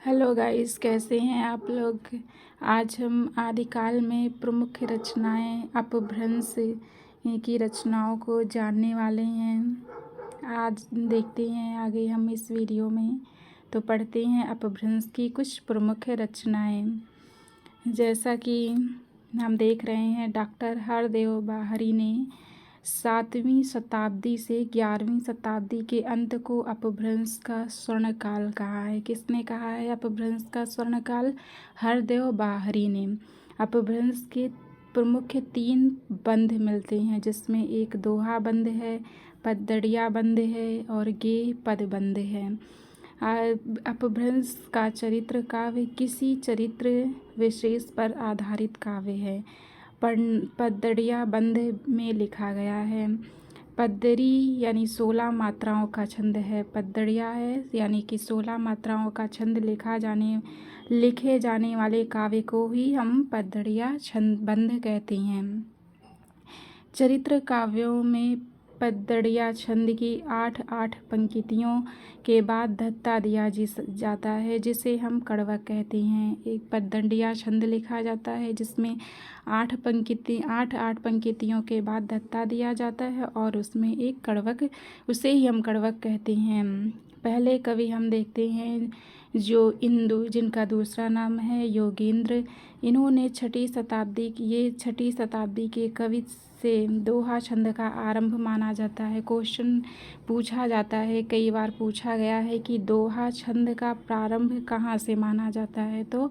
Hello guys, कैसे हैं आप लोग। आज हम आदिकाल में प्रमुख रचनाएं अपभ्रंश की रचनाओं को जानने वाले हैं। आज देखते हैं आगे हम इस वीडियो में तो पढ़ते हैं अपभ्रंश की कुछ प्रमुख रचनाएं। जैसा कि हम देख रहे हैं, डॉक्टर हरदेव बाहरी ने 7वीं शताब्दी से 11वीं शताब्दी के अंत को अपभ्रंश का स्वर्णकाल कहा है। किसने कहा है अपभ्रंश का स्वर्णकाल? हरदेव बाहरी ने। अपभ्रंश के प्रमुख 3 बंध मिलते हैं, जिसमें एक दोहा बंध है, पद्दड़िया बंध है और गेय पद बंध है। अपभ्रंश का चरित्र काव्य किसी चरित्र विशेष पर आधारित काव्य है। पद्दड़िया बंध में लिखा गया है। पद्दरी यानी 16 मात्राओं का छंद है। पद्दड़िया है यानी कि 16 मात्राओं का छंद लिखे जाने वाले काव्य को ही हम पद्दड़िया छंद बंध कहते हैं। चरित्र काव्यों में पद्दड़िया छंद की 8-8 पंक्तियों के बाद धत्ता दिया जाता है, जिसे हम कड़वक कहते हैं। एक पद्दड़िया छंद लिखा जाता है जिसमें 8 पंक्तियों के बाद धत्ता दिया जाता है और उसमें एक कड़वक, उसे ही हम कड़वक कहते हैं। पहले कवि हम देखते हैं जो इंदु, जिनका दूसरा नाम है योगेंद्र। इन्होंने 6वीं शताब्दी के कवि से दोहा छंद का आरंभ माना जाता है। क्वेश्चन पूछा जाता है, कई बार पूछा गया है कि दोहा छंद का प्रारंभ कहाँ से माना जाता है, तो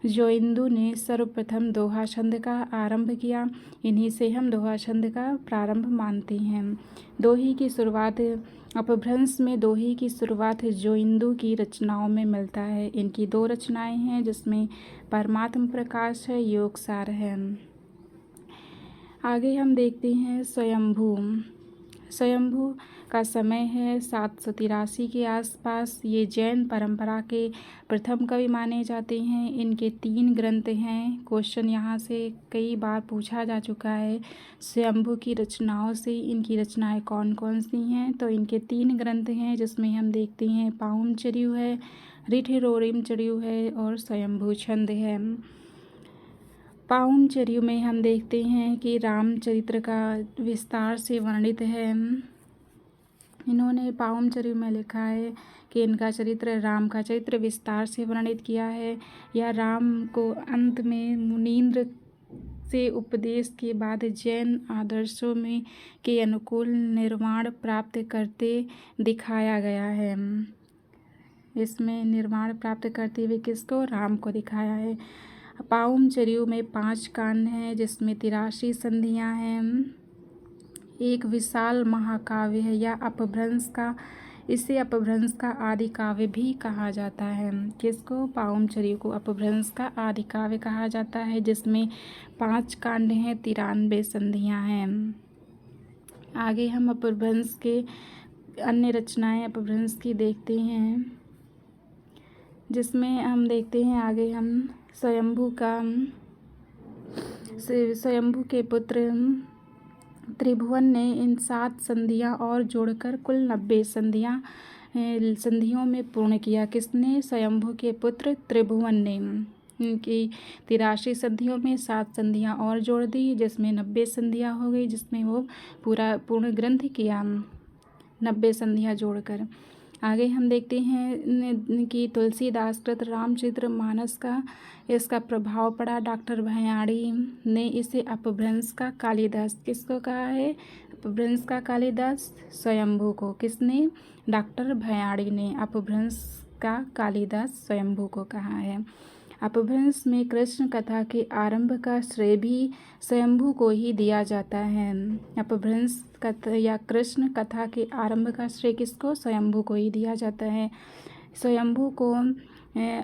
जो इंदु ने सर्वप्रथम दोहा छंद का आरंभ किया, इन्हीं से हम दोहा छंद का प्रारंभ मानते हैं। दोही की शुरुआत अपभ्रंश में दोही की शुरुआत जो इंदु की रचनाओं में मिलता है। इनकी 2 रचनाएं हैं, जिसमें परमात्म प्रकाश है, योगसार है। आगे हम देखते हैं स्वयंभू। स्वयंभू का समय है 783 के आसपास। ये जैन परंपरा के प्रथम कवि माने जाते हैं। इनके 3 ग्रंथ हैं। क्वेश्चन यहाँ से कई बार पूछा जा चुका है, स्वयंभू की रचनाओं से इनकी रचनाएं कौन कौन सी हैं, तो इनके 3 ग्रंथ हैं, जिसमें हम देखते हैं पाउमचर्यु है, ऋठिरोरिमचर्यु है और स्वयंभू छंद है। पाउमचर्यु में हम देखते हैं कि रामचरित्र का विस्तार से वर्णित है। इन्होंने पाउमचर्यु में लिखा है कि इनका चरित्र, राम का चरित्र विस्तार से वर्णित किया है। यह राम को अंत में मुनींद्र से उपदेश के बाद जैन आदर्शों में के अनुकूल निर्माण प्राप्त करते दिखाया गया है। इसमें निर्माण प्राप्त करते हुए किसको? राम को दिखाया है। पाउमचर्यु में 5 कांड हैं, जिसमें 83 संधियां हैं। एक विशाल महाकाव्य है या इसे अपभ्रंश का आदि काव्य भी कहा जाता है। किसको? पाउमचर्यु को अपभ्रंश का आदि काव्य कहा जाता है, जिसमें 5 कांड हैं, 93 संधियां हैं। आगे हम अपभ्रंश के अन्य रचनाएं अपभ्रंश की देखते हैं, जिसमें हम देखते हैं आगे हम स्वयंभू के पुत्र त्रिभुवन ने इन 7 संधियां और जोड़कर कुल 90 संधियों में पूर्ण किया। किसने? स्वयंभू के पुत्र त्रिभुवन ने। इनकी 83 संधियों में 7 संधियां और जोड़ दी, जिसमें 90 संधियां हो गई, जिसमें वो पूर्ण ग्रंथ किया 90 संधियां जोड़कर। आगे हम देखते हैं कि तुलसीदास कृत रामचरित्र मानस का इसका प्रभाव पड़ा। डॉक्टर भयाड़ी ने इसे अपभ्रंश का कालिदास, किसको कहा है अपभ्रंश का कालिदास? स्वयंभू को। किसने? डॉक्टर भयाड़ी ने अपभ्रंश का कालिदास स्वयंभू को कहा है। अपभ्रंश में कृष्ण कथा के आरंभ का श्रेय भी स्वयंभू को ही दिया जाता है। अपभ्रंश या कृष्ण कथा के आरंभ का श्रेय किसको? स्वयंभू को ही दिया जाता है। स्वयंभू को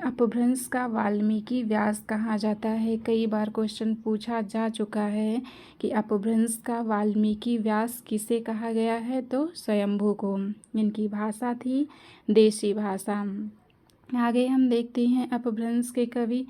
अपभ्रंश का वाल्मीकि व्यास कहा जाता है। कई बार क्वेश्चन पूछा जा चुका है कि अपभ्रंश का वाल्मीकि व्यास किसे कहा गया है, तो स्वयंभू को। इनकी भाषा थी देशी भाषा। आगे हम देखते हैं अपभ्रंश के कवि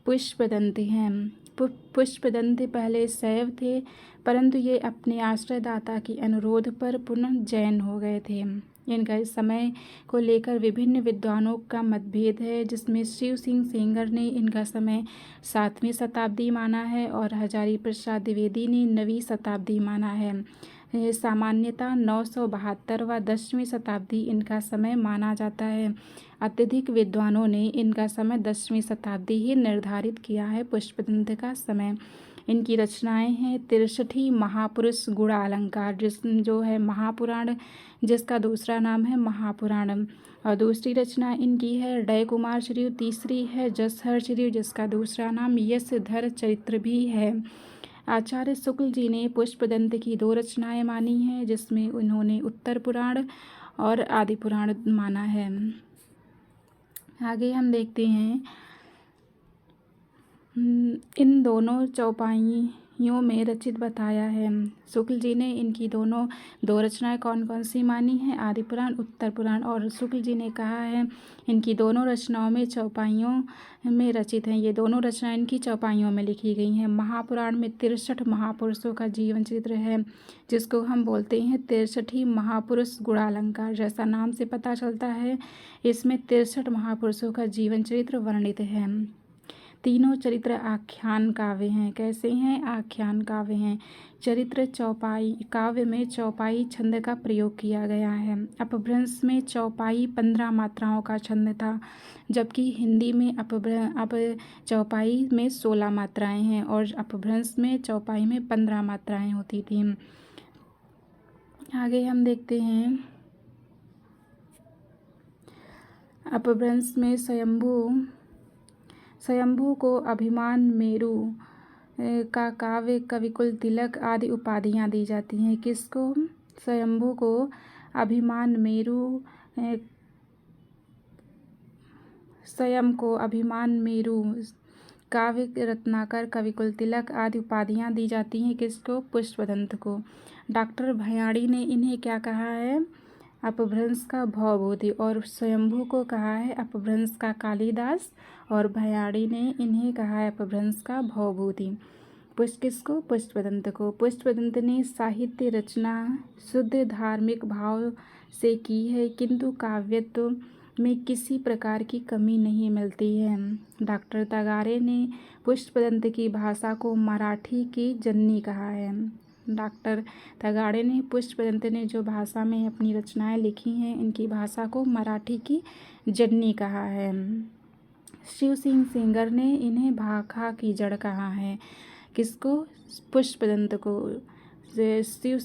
पुष्पदंत हैं। पुष्पदंत पहले शैव थे, परंतु ये अपने आश्रयदाता की अनुरोध पर पुनः जैन हो गए थे। इनका इस समय को लेकर विभिन्न विद्वानों का मतभेद है, जिसमें शिव सिंह सेंगर ने इनका समय 7वीं शताब्दी माना है और हजारी प्रसाद द्विवेदी ने 9वीं शताब्दी माना है। सामान्यतः 972 व 10वीं शताब्दी इनका समय माना जाता है। अत्यधिक विद्वानों ने इनका समय 10वीं शताब्दी ही निर्धारित किया है पुष्पदंत का समय। इनकी रचनाएं हैं 63 महापुरुष गुणालंकार, जो है महापुराण, जिसका दूसरा नाम है महापुराणम, और दूसरी रचना इनकी है डय कुमार श्री, तीसरी है जसहर श्री, जिसका दूसरा नाम यशधर चरित्र भी है। आचार्य शुक्ल जी ने पुष्पदंत की 2 रचनाएं मानी हैं, जिसमें उन्होंने उत्तर पुराण और आदि पुराण माना है। आगे हम देखते हैं इन दोनों चौपाइयों में रचित बताया है। शुक्ल जी ने इनकी 2 रचनाएं कौन कौन सी मानी हैं, आदि पुराण, उत्तर पुराण, और शुक्ल जी ने कहा है इनकी दोनों रचनाओं में चौपाइयों में रचित हैं। ये दोनों रचनाएं इनकी चौपाइयों में लिखी गई हैं। महापुराण में 63 महापुरुषों का जीवन चित्र है, जिसको हम बोलते हैं 63 महापुरुष गुणालंकार। जैसा नाम से पता चलता है, इसमें 63 महापुरुषों का जीवन चरित्र वर्णित है। तीनों चरित्र आख्यान काव्य हैं। कैसे हैं? आख्यान काव्य हैं। चरित्र चौपाई काव्य में चौपाई छंद का प्रयोग किया गया है। अपभ्रंश में चौपाई 15 मात्राओं का छंद था, जबकि हिंदी में चौपाई में 16 मात्राएं हैं और अपभ्रंश में चौपाई में 15 मात्राएं होती थीं। आगे हम देखते हैं अपभ्रंश में स्वयंभू को अभिमान मेरु का काव्य कविकुल तिलक आदि उपाधियां दी जाती हैं। किसको? स्वयंभू को अभिमान मेरु स्वयं को अभिमान मेरु काव्य रत्नाकर कविकुल तिलक आदि उपाधियां दी जाती हैं। किसको? पुष्पदंत को। डॉक्टर भयाड़ी ने इन्हें क्या कहा है? अपभ्रंश का भवभूति, और स्वयंभू को कहा है अपभ्रंश का कालिदास, और भयाड़ी ने इन्हें कहा है अपभ्रंश का भवभूति। किसको? पुष्पदंत को। पुष्पदंत ने साहित्य रचना शुद्ध धार्मिक भाव से की है, किंतु काव्यत्व में किसी प्रकार की कमी नहीं मिलती है। डॉक्टर तगारे ने पुष्पदंत की भाषा को मराठी की जननी कहा है। डॉक्टर तगाड़े ने पुष्पदंत ने जो भाषा में अपनी रचनाएं लिखी हैं, इनकी भाषा को मराठी की जननी कहा है। शिव सिंह सेंगर ने इन्हें भाखा की जड़ कहा है। किसको? पुष्पदंत को। शिव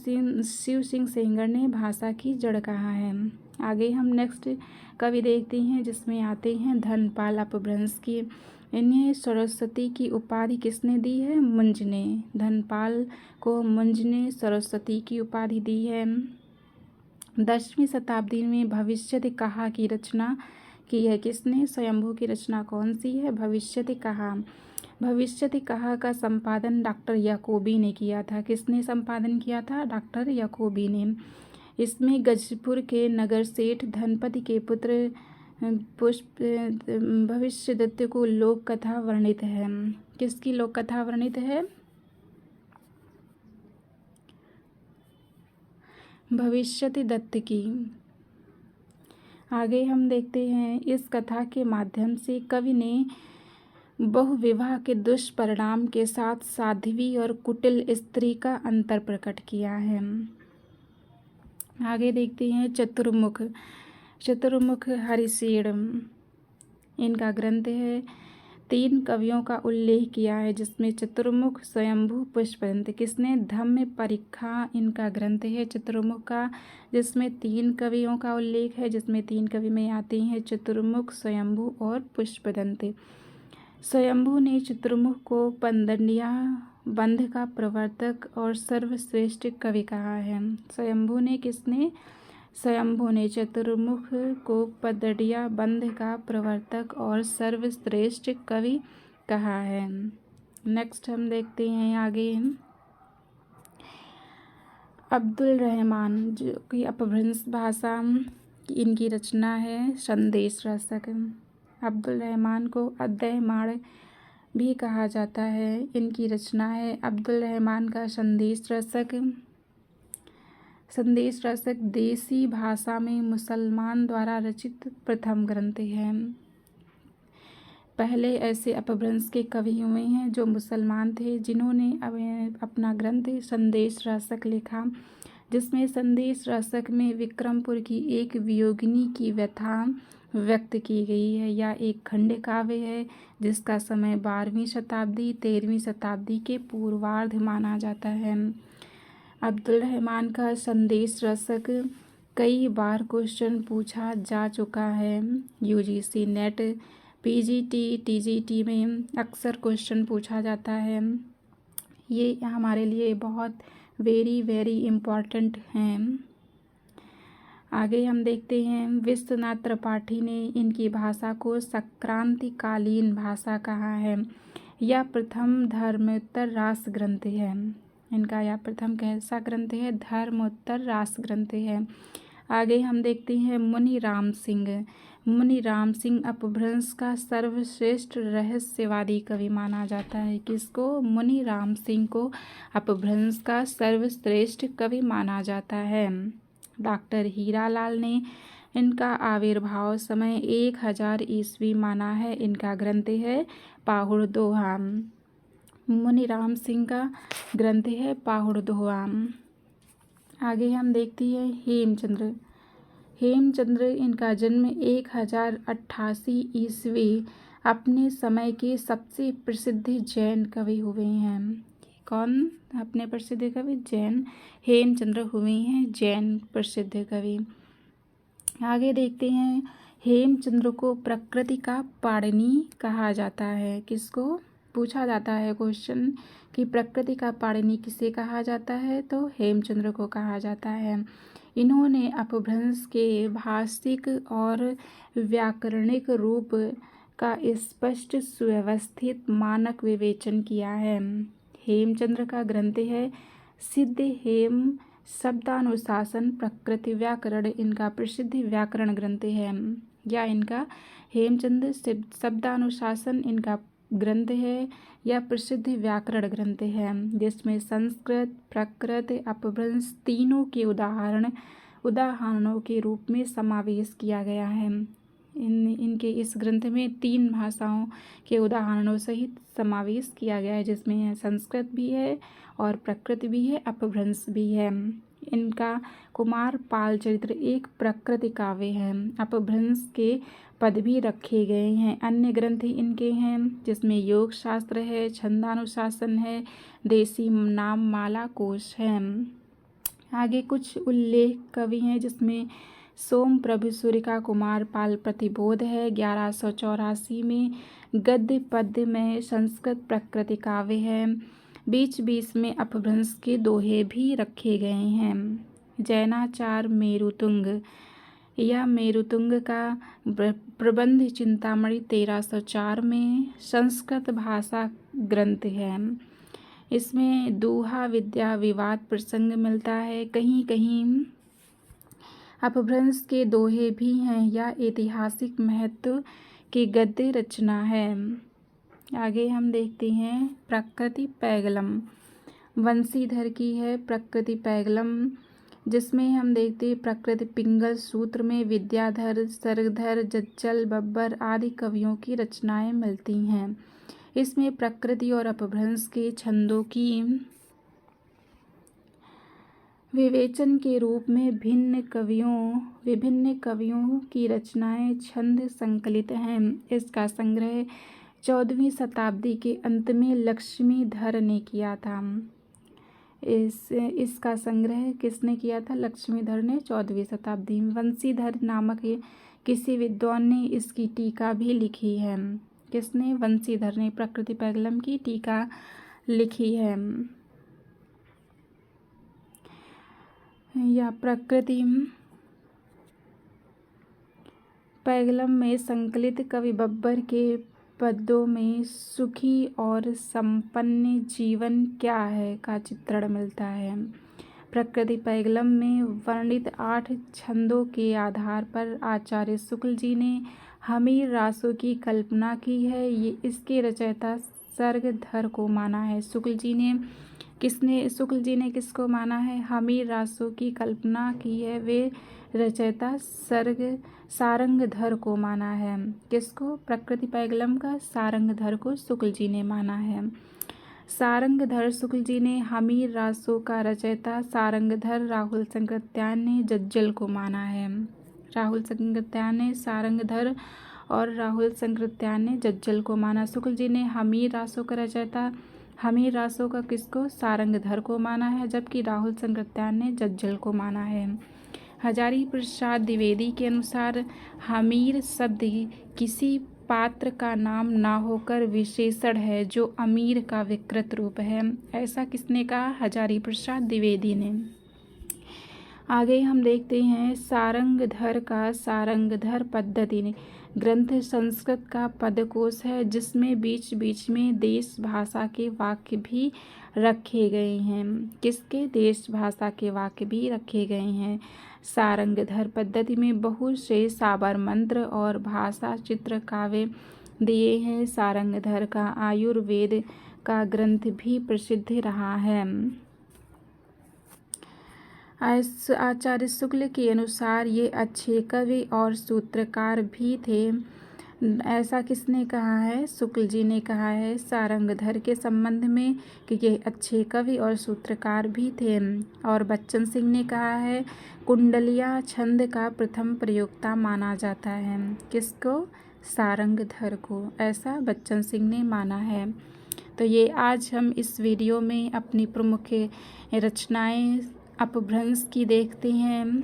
सिंह सेंगर ने भाषा की जड़ कहा है। आगे हम नेक्स्ट कवि देखते हैं, जिसमें आते हैं धनपाल अपभ्रंश की। इन्हें सरस्वती की उपाधि किसने दी है? मुंज ने। धनपाल को मुंज ने सरस्वती की उपाधि दी है। 10वीं शताब्दी में भविष्यति कहा की रचना की है। किसने? स्वयंभू की रचना कौन सी है? भविष्यति कहा। भविष्यति कहा का संपादन डॉक्टर याकोबी ने किया था। किसने संपादन किया था? डॉक्टर याकोबी ने। इसमें गजपुर के नगर सेठ धनपति के पुत्र भविष्यदत्त को लोक कथा वर्णित है। किसकी लोक कथा वर्णित है? भविष्यति दत्त की। आगे हम देखते हैं इस कथा के माध्यम से कवि ने बहुविवाह के दुष्परिणाम के साथ साध्वी और कुटिल स्त्री का अंतर प्रकट किया है। आगे देखते हैं चतुर्मुख हरिसेठ इनका ग्रंथ है। 3 कवियों का उल्लेख किया है, जिसमें चतुर्मुख, स्वयंभू, पुष्पदंत। किसने? धम्म परीक्षा इनका ग्रंथ है चतुर्मुख का, जिसमें 3 कवियों का उल्लेख है, जिसमें 3 कवि में आते हैं चतुर्मुख, स्वयंभू और पुष्पदंत। स्वयंभू ने चतुर्मुख को पंदनिया बंध का प्रवर्तक और सर्वश्रेष्ठ कवि कहा है। स्वयंभू ने किसने? स्वयंभू ने चतुर्मुख को पदड़िया बंध का प्रवर्तक और सर्वश्रेष्ठ कवि कहा है। नेक्स्ट हम देखते हैं आगे अब्दुल रहमान, जो कि अपभ्रंश भाषा इनकी रचना है संदेश रसक। अब्दुल रहमान को अद्दहमाण भी कहा जाता है। इनकी रचना है अब्दुल रहमान का संदेश रसक। संदेश रसक देसी भाषा में मुसलमान द्वारा रचित प्रथम ग्रंथ है। पहले ऐसे अपभ्रंश के कवि हुए हैं जो मुसलमान थे, जिन्होंने अपना ग्रंथ संदेश रसक लिखा, जिसमें संदेश रसक में विक्रमपुर की एक वियोगिनी की व्यथा व्यक्त की गई है। यह एक खंड काव्य है जिसका समय 12वीं शताब्दी 13वीं शताब्दी के पूर्वार्ध माना जाता है। अब्दुल रहमान का संदेश रसक कई बार क्वेश्चन पूछा जा चुका है। यूजीसी नेट पीजीटी टीजीटी में अक्सर क्वेश्चन पूछा जाता है। ये हमारे लिए बहुत वेरी इम्पॉर्टेंट हैं। आगे हम देखते हैं, विश्वनाथ त्रिपाठी ने इनकी भाषा को संक्रांतिकालीन भाषा कहा है। यह प्रथम धर्मोत्तर रास ग्रंथ है। इनका यह प्रथम कैसा ग्रंथ है? धर्मोत्तर रास ग्रंथ है। आगे हम देखते हैं, मुनि राम सिंह। मुनि राम सिंह अपभ्रंश का सर्वश्रेष्ठ रहस्यवादी कवि माना जाता है। किसको? मुनि राम सिंह को अपभ्रंश का सर्वश्रेष्ठ कवि माना जाता है। डॉक्टर हीरालाल ने इनका आविर्भाव समय 1000 ईस्वी माना है। इनका ग्रंथ है पाहुड़ दोहा। मुनि राम सिंह का ग्रंथ है पाहुड़ दोहा। आगे हम देखते हैं, हेमचंद्र। हेमचंद्र, इनका जन्म 1088 ईस्वी अपने समय के सबसे प्रसिद्ध जैन कवि हुए हैं। कौन अपने प्रसिद्ध कवि? जैन हेमचंद्र हुए हैं जैन प्रसिद्ध कवि। आगे देखते हैं, हेमचंद्र को प्रकृति का पाणिनि कहा जाता है। किसको? पूछा जाता है क्वेश्चन कि प्रकृति का पाणिनि किसे कहा जाता है, तो हेमचंद्र को कहा जाता है। इन्होंने अपभ्रंश के भाषिक और व्याकरणिक रूप का स्पष्ट सुव्यवस्थित मानक विवेचन किया है। हेमचंद्र का ग्रंथ है सिद्ध हेम शब्दानुशासन प्रकृति व्याकरण। इनका प्रसिद्ध व्याकरण ग्रंथ है, या इनका हेमचंद्र शब्दानुशासन इनका ग्रंथ है, या प्रसिद्ध व्याकरण ग्रंथ है, जिसमें संस्कृत प्रकृत अपभ्रंश तीनों के उदाहरणों के रूप में समावेश किया गया है। इनके इस ग्रंथ में 3 भाषाओं के उदाहरणों सहित समावेश किया गया है, जिसमें संस्कृत भी है और प्रकृत भी है, अपभ्रंश भी है। इनका कुमार पाल चरित्र एक प्रकृति काव्य है। अपभ्रंश के पद भी रखे गए हैं। अन्य ग्रंथ इनके हैं, जिसमें योग शास्त्र है, छंदानुशासन है, देसी नाम माला कोश है। आगे कुछ उल्लेख कवि हैं, जिसमें सोम प्रभु सूर्य का कुमार पाल प्रतिबोध है 1184 में। गद्य पद्य में संस्कृत प्रकृति काव्य है। बीच बीच में अपभ्रंश के दोहे भी रखे गए हैं। जैनाचार्य मेरुतुंग, यह मेरुतुंग का प्रबंध चिंतामणि 1304 में संस्कृत भाषा ग्रंथ है। इसमें दोहा विद्या विवाद प्रसंग मिलता है। कहीं कहीं अपभ्रंश के दोहे भी हैं। यह ऐतिहासिक महत्व की गद्य रचना है। आगे हम देखते हैं, प्रकृति पैगलम। वंशीधर की है प्रकृति पैगलम, जिसमें हम देखते हैं प्रकृति पिंगल सूत्र में विद्याधर, सर्गधर, जज्जल, बब्बर आदि कवियों की रचनाएं मिलती हैं। इसमें प्रकृति और अपभ्रंश के छंदों की विवेचन के रूप में विभिन्न कवियों की रचनाएं छंद संकलित हैं। इसका संग्रह 14वीं शताब्दी के अंत में लक्ष्मीधर ने किया था। इसका संग्रह किसने किया था? लक्ष्मीधर ने 14वीं शताब्दी में। वंशीधर नामक किसी विद्वान ने इसकी टीका भी लिखी है। किसने? वंशीधर ने प्रकृति पैगलम की टीका लिखी है। या प्रकृति पैगलम में संकलित कवि बब्बर के पद्यों में सुखी और संपन्न जीवन क्या है का चित्रण मिलता है। प्रकृति पैगलम में वर्णित 8 छंदों के आधार पर आचार्य शुक्ल जी ने हमीर रासों की कल्पना की है। ये इसके रचयिता सर्गधर को माना है। शुक्ल जी ने किसने, शुक्ल जी ने किसको माना है? हमीर रासो की कल्पना की है, वे रचयिता सारंगधर को माना है। किसको? प्रकृति पैगलम का सारंगधर को शुक्ल जी ने माना है। सारंगधर शुक्ल जी ने हमीर रासो का रचयिता सारंगधर राहुल संकृत्यायन ने जज्जल को माना है। राहुल संकृत्यायन ने सारंगधर और राहुल संकृत्यायन ने जज्जल को माना। शुक्ल जी ने हमीर रासो का रचयिता हमीर रासो का किसको? सारंगधर को माना है, जबकि राहुल संकृत्यायन ने जज्जल को माना है। हजारी प्रसाद द्विवेदी के अनुसार हमीर शब्द किसी पात्र का नाम ना होकर विशेषण है जो अमीर का विकृत रूप है। ऐसा किसने कहा? हजारी प्रसाद द्विवेदी ने। आगे हम देखते हैं सारंगधर का सारंगधर पद्धति ग्रंथ संस्कृत का पदकोश है, जिसमें बीच बीच में देश भाषा के वाक्य भी रखे गए हैं। किसके? देश भाषा के वाक्य भी रखे गए हैं। सारंगधर पद्धति में बहुत से साबर मंत्र और भाषा चित्र काव्य दिए हैं। सारंगधर का आयुर्वेद का ग्रंथ भी प्रसिद्ध रहा है। आचार्य शुक्ल के अनुसार ये अच्छे कवि और सूत्रकार भी थे। ऐसा किसने कहा है? शुक्ल जी ने कहा है सारंगधर के संबंध में कि ये अच्छे कवि और सूत्रकार भी थे। और बच्चन सिंह ने कहा है कुंडलिया छंद का प्रथम प्रयोक्ता माना जाता है। किसको? सारंगधर को। ऐसा बच्चन सिंह ने माना है। तो ये आज हम इस वीडियो में अपनी प्रमुख रचनाएं अपभ्रंश की देखते हैं।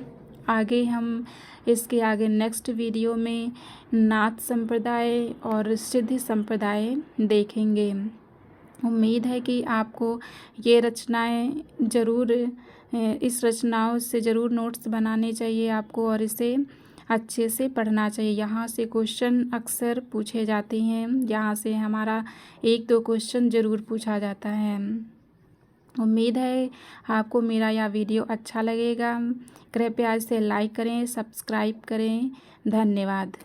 आगे हम इसके आगे नेक्स्ट वीडियो में नाथ संप्रदाय और सिद्ध संप्रदाय देखेंगे। उम्मीद है कि आपको ये रचनाएं ज़रूर इस रचनाओं से ज़रूर नोट्स बनाने चाहिए आपको और इसे अच्छे से पढ़ना चाहिए। यहाँ से क्वेश्चन अक्सर पूछे जाते हैं, यहाँ से हमारा 1-2 क्वेश्चन ज़रूर पूछा जाता है। उम्मीद है आपको मेरा यह वीडियो अच्छा लगेगा। कृपया इसे लाइक करें, सब्सक्राइब करें। धन्यवाद।